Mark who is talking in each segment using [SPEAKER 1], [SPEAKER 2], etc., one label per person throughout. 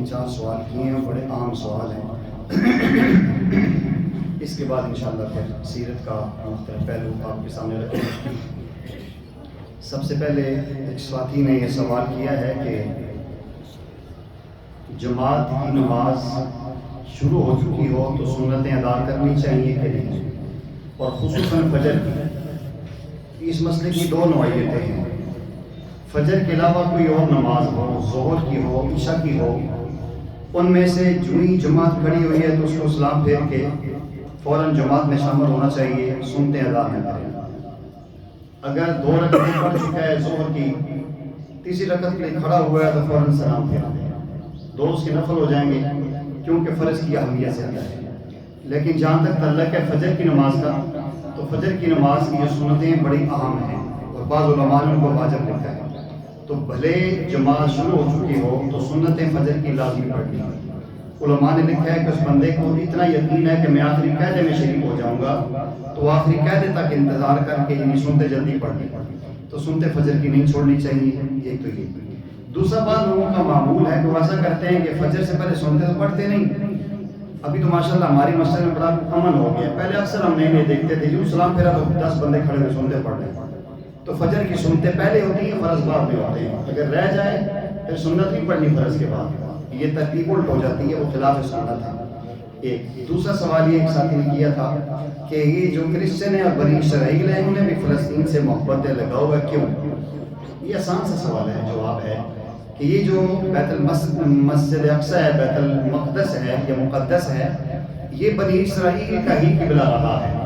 [SPEAKER 1] 3-4 سوال کیے ہیں، بڑے اہم سوال ہیں۔ اس کے بعد انشاءاللہ پھر سیرت کا مختلف پہلو آپ کے سامنے رکھیں گے۔ سب سے پہلے ایک ساتھی نے یہ سوال کیا ہے کہ جماعت کی نماز شروع ہو چکی ہو تو سنتیں ادا کرنی چاہیے کہ نہیں، اور خصوصاً فجر کی۔ اس مسئلے کی دو نوعیتیں ہیں۔ فجر کے علاوہ کوئی اور نماز ہو، ظہر کی ہو، عشاء کی ہو، ان میں سے جو ہی جماعت کھڑی ہوئی ہے تو اس کو سلام پھیر کے فوراً جماعت میں شامل ہونا چاہیے، سنتیں ادا نہ کریں۔ اگر 2 رکعتیں پڑھ چکا ہے ظہر کی، تیسری رکعت کے لیے کھڑا ہوا ہے تو فوراً سلام پھیرا دیں، 2 اس کے نفل ہو جائیں گے کیونکہ فرض کی اہمیت زیادہ ہے۔ لیکن جہاں تک تعلق ہے فجر کی نماز کا، تو فجر کی نماز کی جو سنتیں بڑی اہم ہیں اور بعض علماء نے ان کو واجب لکھا ہے، تو بھلے جماعت شروع ہو چکی ہو تو سنتیں فجر کی لازمی پڑھنی ہیں۔ علماء نے لکھا ہے کہ اس بندے کو اتنا یقین ہے کہ میں آخری قاعدے میں شریک ہو جاؤں گا تو آخری قاعدے تک انتظار کر کے یعنی سنتیں جلدی پڑھنی، تو سنتیں فجر کی نہیں چھوڑنی چاہیے۔ ایک تو یہ۔ دوسرا بات لوگوں کا معمول ہے کہ وہ ایسا کرتے ہیں کہ فجر سے پہلے سنتیں تو پڑھتے نہیں۔ ابھی تو ماشاءاللہ ہماری مسجد میں بڑا امن ہو گیا، پہلے اکثر ہم نہیں دیکھتے تھے جو سلام پھیرا تو 10 بندے کھڑے ہوئے سنتیں پڑھ رہے ہیں۔ تو فجر کی سنتیں پہلے ہوتی ہیں، فرض بعد میں ہوتے ہیں۔ اگر رہ جائے پھر سنت نہیں پڑھنی فرض کے بعد، یہ ترتیب الٹ ہو جاتی ہے، وہ خلاف سنت ہے۔ ایک دوسرا سوال یہ ایک ساتھی نے کیا تھا کہ یہ جو کرسچن ہیں اور بنی اسرائیل ہیں انہیں بھی فلسطین سے محبت لگاؤ ہے، کیوں؟ یہ آسان سا سوال ہے، جواب ہے کہ یہ جو مسجد اقصی ہے، بیت المقدس ہے یا مقدس ہے، یہ بنی اسرائیل کا ہی قبلہ رہا ہے۔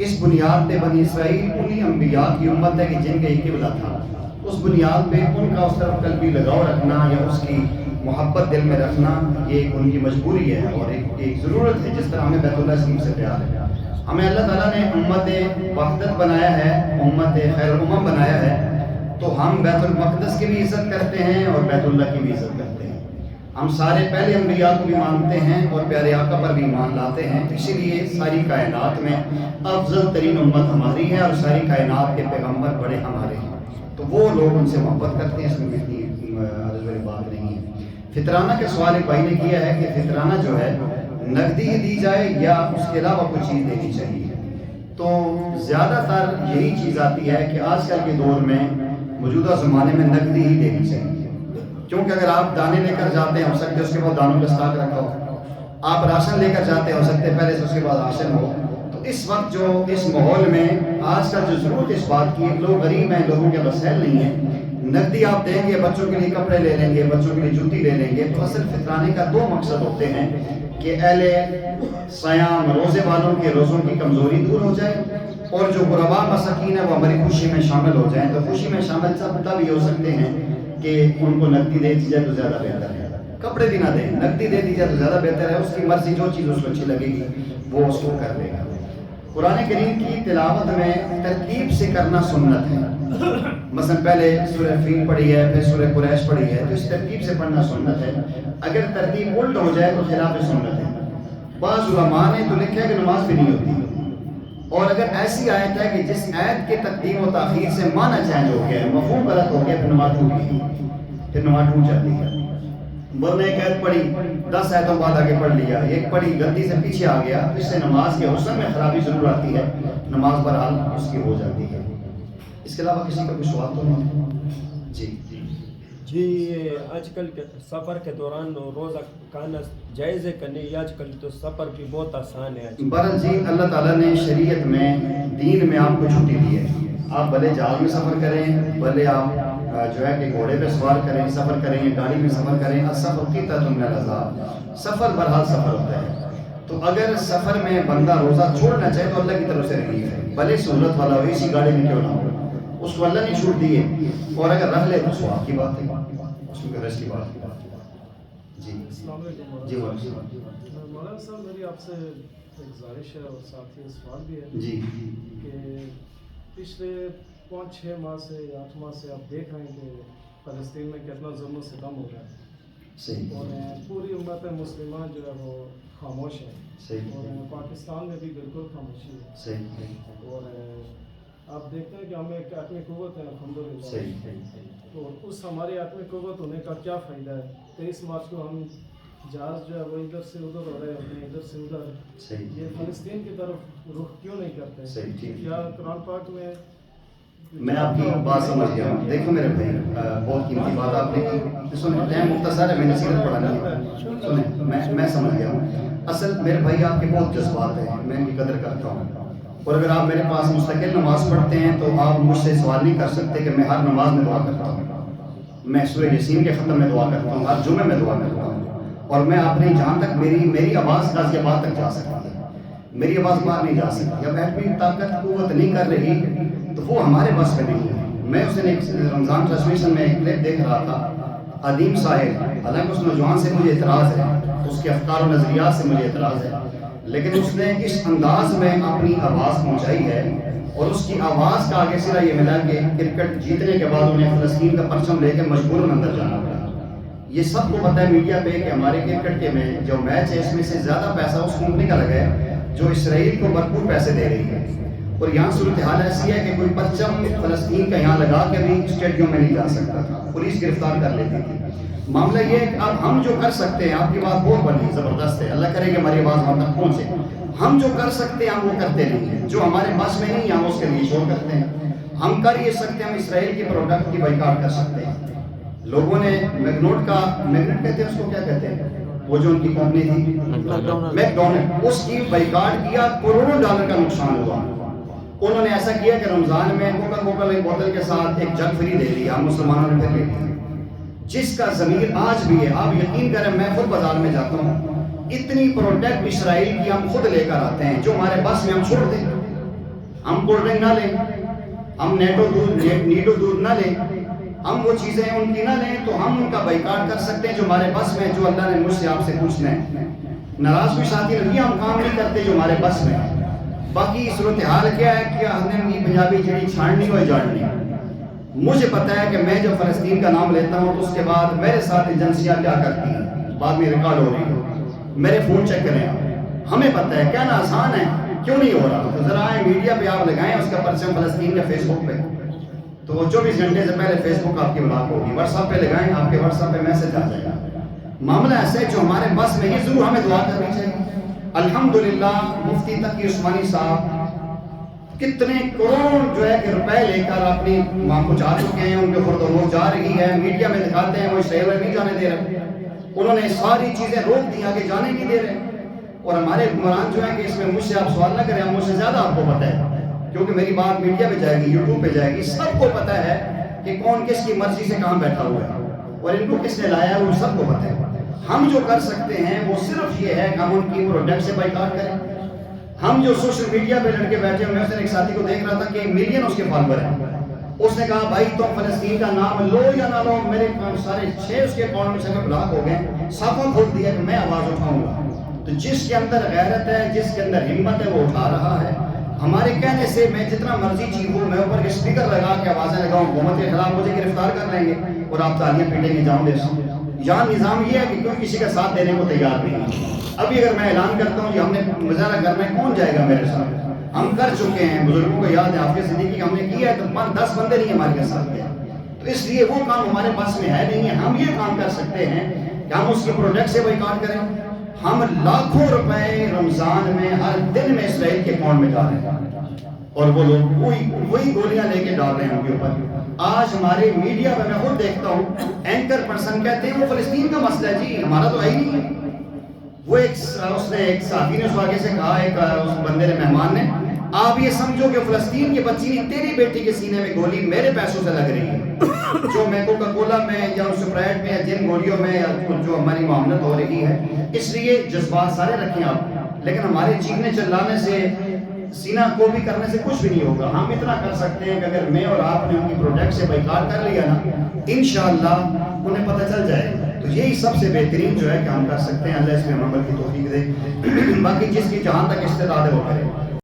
[SPEAKER 1] اس بنیاد پہ بنی اسرائیل انہی انبیاء کی امت ہے کہ جن کا یہ قبلہ تھا، اس بنیاد پہ ان کا اس طرف قلبی لگاؤ رکھنا یا اس کی محبت دل میں رکھنا یہ ان کی مجبوری ہے اور ایک ضرورت ہے، جس طرح ہمیں بیت اللہ شریف سے پیار ہے۔ ہمیں اللہ تعالیٰ نے امت وحدت بنایا ہے، امت خیر الامم بنایا ہے، تو ہم بیت المقدس کی بھی عزت کرتے ہیں اور بیت اللہ کی بھی عزت کرتے ہیں۔ ہم سارے پہلے انبیاء کو بھی مانتے ہیں اور پیارے آقا پر بھی ایمان لاتے ہیں، اسی لیے ساری کائنات میں افضل ترین امت ہماری ہے اور ساری کائنات کے پیغمبر بڑے ہمارے ہیں، تو وہ لوگ ان سے محبت کرتے ہیں، اس میں اتنی عرض والی بات نہیں ہے۔ فطرانہ کے سوال ایک بھائی نے کیا ہے کہ فطرانہ جو ہے نقدی ہی دی جائے یا اس کے علاوہ کوئی چیز دینی چاہیے، تو زیادہ تر یہی چیز آتی ہے کہ آج کل کے دور میں موجودہ زمانے میں نقدی ہی دینی چاہیے، کیونکہ اگر آپ دانے لے کر جاتے ہیں ہو سکتے اس کے بعد دانوں کا اسٹاک رکھا ہو، آپ راشن لے کر جاتے ہو سکتے پہلے سے اس کے بعد راشن ہو، تو اس وقت جو اس ماحول میں آج کل جو ضرورت اس بات کی ہے، لوگ غریب ہیں، لوگوں کے وسائل نہیں ہیں، نقدی آپ دیں گے، بچوں کے لیے کپڑے لے لیں گے، بچوں کے لیے جوتی لے لیں گے، تو اصل فطرانے کا 2 مقصد ہوتے ہیں کہ اہل صیام روزے والوں کے روزوں کی کمزوری دور ہو جائے اور جو غربا مساکین ہے وہ ہماری خوشی میں شامل ہو جائیں۔ تو خوشی میں شامل تب یہ ہو سکتے ہیں کہ ان کو نقدی دے دی جائے تو زیادہ بہتر ہے، کپڑے بھی نہ دیں، نقدی دے دی جائے تو زیادہ بہتر ہے، اس کی مرضی جو چیز اس کو اچھی لگے گی وہ اس کو کر لے گا۔ قرآن کریم کی تلاوت میں ترتیب سے کرنا سنت ہے، مثلا پہلے سورہ فیل پڑھی ہے پھر سورہ قریش پڑھی ہے تو اس ترتیب سے پڑھنا سنت ہے، اگر ترتیب الٹ ہو جائے تو خلاف سنت ہے۔ بعض علماء نے تو لکھا ہے کہ نماز بھی نہیں ہوتی، اور اگر ایسی آیت ہے کہ جس آیت کے تقدیم و تاخیر سے معنی چینج ہو گیا، مفہوم غلط ہو گیا، پھر نماز ٹوٹ گئی، پھر نماز ٹوٹ جاتی ہے۔ ورنہ ایک آیت پڑھی 10 آیتوں بعد آگے پڑھ لیا، ایک پڑھی غلطی سے پیچھے آ گیا، تو اس سے نماز کے حسن میں خرابی ضرور آتی ہے، نماز بہرحال اس کی ہو جاتی ہے۔ اس کے علاوہ کسی کا کوئی سوال تو نہیں؟
[SPEAKER 2] جی آج کل کے سفر کے دوران روزہ کھانا جائز ہے کہ نہیں؟ آج کل تو سفر بھی بہت آسان ہے۔
[SPEAKER 1] بہرحال جی اللہ تعالیٰ نے شریعت میں دین میں آپ کو چھٹی دی ہے، آپ بھلے جہاز میں سفر کریں، بھلے آپ جو ہے کہ گھوڑے پہ سوار کریں، سفر کریں، گاڑی میں سفر کریں، السفر قطعۃ من العذاب، سفر بہرحال سفر ہوتا ہے۔ تو اگر سفر میں بندہ روزہ چھوڑنا چاہے تو اللہ کی طرف سے ریلیف ہے، بھلے سہولت والا ہو، اسی گاڑی میں کیوں نہ ہو، اس کو اللہ نے چھوٹ دی ہے، اور اگر رکھ لے تو ثواب کی بات ہے، اس میں غرض کی بات ہے۔ جی
[SPEAKER 3] السلام علیکم
[SPEAKER 1] جی وعلیکم
[SPEAKER 3] مولانا صاحب، میری آپ سے ایک گزارش ہے اور ساتھ ہی سوال بھی ہے
[SPEAKER 1] جی
[SPEAKER 3] کہ پچھلے 5-6 ماہ سے یا 8 ماہ سے آپ دیکھ رہے ہیں کہ فلسطین میں کتنا ظلم و ستم ہو رہا ہے،
[SPEAKER 1] صحیح،
[SPEAKER 3] اور پوری امت مسلمہ جو ہے وہ خاموش ہے،
[SPEAKER 1] صحیح،
[SPEAKER 3] اور پاکستان میں بھی بالکل خاموشی ہے،
[SPEAKER 1] صحیح،
[SPEAKER 3] اور आप देखते हैं कि हमें एक आत्मिक कुव्वत है अल्हम्दुलिल्लाह,
[SPEAKER 1] सही
[SPEAKER 3] तो उस हमारी आत्मिक कुव्वत होने का क्या फ़ायदा है? 23 मार्च को हम जहाज़ जो है वो इधर से उधर हो रहे होते हैं, इधर से उधर,
[SPEAKER 1] सही
[SPEAKER 3] ये फ़लस्तीन की तरफ रुख क्यों नहीं करते?
[SPEAKER 1] सही, ठीक।
[SPEAKER 3] या कुरान पाक में
[SPEAKER 1] मैं आपकी बात समझ गया हूँ। देखो मेरे भाई, बहुत कीमती बात आपने की। सुने, टाइम मुख्तसर है, मैंने सीरत पढ़ानी है। सुने, मैं समझ गया हूँ। असल मेरे भाई आपके बहुत जज्बात हैं, मैं इनकी कदर करता हूँ। और अगर आप मेरे पास मुस्तकिल नमाज पढ़ते हैं तो आप मुझसे सवाल नहीं कर सकते कि मैं हर नमाज में दुआ करता हूँ। मैं सूरह यासीन के ख़त्म में दुआ करता हूँ, हर जुमे में दुआ करता हूँ। और मैं अपने जहाँ तक मेरी आवाज़ गाज़ियाबाद तक जा सकती है, मेरी आवाज़ बाहर नहीं जा सकती। अब एटमी ताकत कुव्वत नहीं कर रही तो वो हमारे बस में नहीं है। मैं उस दिन एक रमज़ान ट्रांसमिशन में एक क्लिप देख रहा था, अदीम साहिब, हालांकि उस नौजवान से मुझे एतराज़ है, उसके अफ़कार और नज़रियात से मुझे एतराज़ है, लेकिन उसने इस अंदाज में अपनी आवाज़ पहुँचाई है और उसकी आवाज़ का आगे सिरा ये मिला कि क्रिकेट जीतने के बाद उन्हें फ़लस्तीन का परचम लेकर मजबूरन अंदर जाना पड़ा। ये सबको पता है मीडिया पे कि हमारे क्रिकेट के में जो मैच है इसमें से ज़्यादा पैसा उस कंपनी का लगा है जो इसराइल को भरपूर पैसे दे रही है। और यहाँ सूरत हाल ऐसी है कि कोई परचम फ़लस्तीन का यहाँ लगा के भी स्टेडियम में नहीं जा सकता था, पुलिस गिरफ्तार कर लेती थी। मामला ये है कि अब हम जो कर सकते हैं, आपकी बात बहुत बड़ी ज़बरदस्त है, अल्लाह करे कि हमारी आवाज़ वहाँ तक पहुँचे। हम जो कर सकते हैं हम वो करते नहीं हैं, जो हमारे पास में नहीं है हम उसके लिए शोर करते हैं। हम कर ये सकते हैं, हम इसराइल की प्रोडक्ट की बाइकाट कर सकते हैं। लोगों ने मैग्नोट कहते हैं उसको, क्या कहते हैं, वो जो उनकी कंपनी थी मैकडोनल्ड, उसकी बाइकाट किया, करोड़ों डॉलर का नुकसान हुआ। उन्होंने ऐसा किया कि रमज़ान में कोका कोला एक बोतल के साथ एक जग फ्री दे दिया, हम मुसलमानों ने फिर ले लिया, जिसका ज़मीर आज भी है। आप यकीन करें, मैं खुद बाजार में जाता हूँ, इतनी प्रोडक्ट इसराइल की हम खुद लेकर आते हैं जो हमारे बस में हम छोड़ दें। हम कोल्ड ड्रिंक ना लें, हम नीडो दूध ना लें, हम वो चीज़ें उनकी ना लें, तो हम उनका बाइकाट कर सकते हैं जो हमारे बस में, जो अल्लाह ने मुझसे आपसे पूछना है। नाराज़ भी साथी नहीं, हम काम नहीं करते जो हमारे बस में है। बाकी सूरत हाल क्या है कि हमने उनकी पंजाबी जड़ी छाड़नी और जाड़नी। मुझे पता है कि मैं जब फ़लस्तीन का नाम लेता हूँ तो उसके बाद मेरे साथ एजेंसियाँ क्या करती हैं, बाद में रिकॉर्ड हो रही है, मेरे फ़ोन चेक करें आप। हमें पता है, कहना आसान है, क्यों नहीं हो रहा? तो ज़रा आए मीडिया पे आप लगाएं उसका परचम फ़लस्तीन का फेसबुक पे, तो वो 24 घंटे से पहले फेसबुक आपकी ब्लॉक होगी। व्हाट्सएप पे लगाएं, आपके व्हाट्सएप पे मैसेज आ जाएगा। मामला ऐसा है जो हमारे बस में ही ज़रूर हमें दुआ करनी चाहिए। अल्हम्दुलिल्लाह मुफ्ती तकी उस्मानी साहब कितने करोड़ जो है कि रुपए लेकर अपनी वहाँ को जा चुके हैं, उनके खुर्द जा रही है, मीडिया में दिखाते हैं वो इसराइल नहीं जाने दे रहे, उन्होंने सारी चीज़ें रोक दी, आगे जाने नहीं दे रहे। और हमारे हुक्मरान जो है कि इसमें मुझसे आप सवाल ना करें, मुझसे ज़्यादा आपको पता है, क्योंकि मेरी बात मीडिया पे जाएगी, यूट्यूब पे जाएगी, सबको पता है कि कौन किसकी मर्जी से कहाँ बैठा हुआ है और इनको किसने लाया है, वो सबको पता है। हम जो कर सकते हैं वो सिर्फ ये है कि हम उनकी प्रोडक्ट से बाइकाट करें। हम जो सोशल मीडिया पे लड़के बैठे हुए, मैं एक साथी को देख रहा था कि मिलियन उसके फॉलोअर हैं, उसने कहा भाई तुम फ़लस्तीन का नाम लो या ना लो, मेरे सारे 6 उसके अकाउंट में से ब्लॉक हो गए, साफा खोल दिया कि मैं आवाज़ उठाऊंगा। तो जिसके अंदर गैरत है, जिसके अंदर हिम्मत है, वो उठा रहा है। हमारे कहने से मैं जितना मर्जी चीखूं, मैं ऊपर के स्पीकर लगा के आवाज़ें लगाऊं, हुकूमत के खिलाफ मुझे गिरफ्तार कर लेंगे और आप तालियां पीटेंगे, जाऊं देश। यहाँ निज़ाम ये है कि कोई किसी का साथ देने को तैयार नहीं है। अभी अगर मैं ऐलान करता हूँ कि हमने मुजाहरा करना है, कौन जाएगा मेरे साथ? हम कर चुके हैं, बुजुर्गों को याद है, हाफिज़ सिद्दीकी हमने किया है, तो 10 बंदे नहीं हमारे साथ गए। तो इसलिए वो काम हमारे पास में है नहीं है। हम ये काम कर सकते हैं कि हम उसकी प्रोडक्ट से बाइकाट करें। हम लाखों रुपए रमज़ान में हर दिन में इसराइल के अकाउंट में डाल रहे हैं और वो लोग वही गोलियां लेके डाल रहे हैं उनके ऊपर। आज हमारे मीडिया में मैं खुद देखता हूँ, एंकर पर्सन कहते हैं वो फ़लस्तीन का मसला है जी, हमारा तो है ही नहीं। वो उसने एक साथी ने उस आगे से कहा, एक उस बंदे ने, मेहमान ने, आप ये समझो कि फ़लस्तीन की बच्ची ने तेरी बेटी के सीने में गोली मेरे पैसों से लग रही है, जो मैं कोका कोला में या स्प्राइट में या जिन गोलियों में या जो हमारी मामलत हो रही है। इसलिए जज्बात सारे रखें आप, लेकिन हमारे चीखने चिल्लाने से, सीना को भी करने से कुछ भी नहीं होगा। हम इतना कर सकते हैं कि अगर मैं और आपने उनकी प्रोडक्ट से बाइकाट कर लिया ना, इंशाअल्लाह उन्हें पता चल जाएगा। तो यही सबसे बेहतरीन जो है कि हम कर सकते हैं। अल्लाह इसमें अमल की तौफीक दे। बाकी जिसकी जहाँ तक इस्तेदाद है वो करे।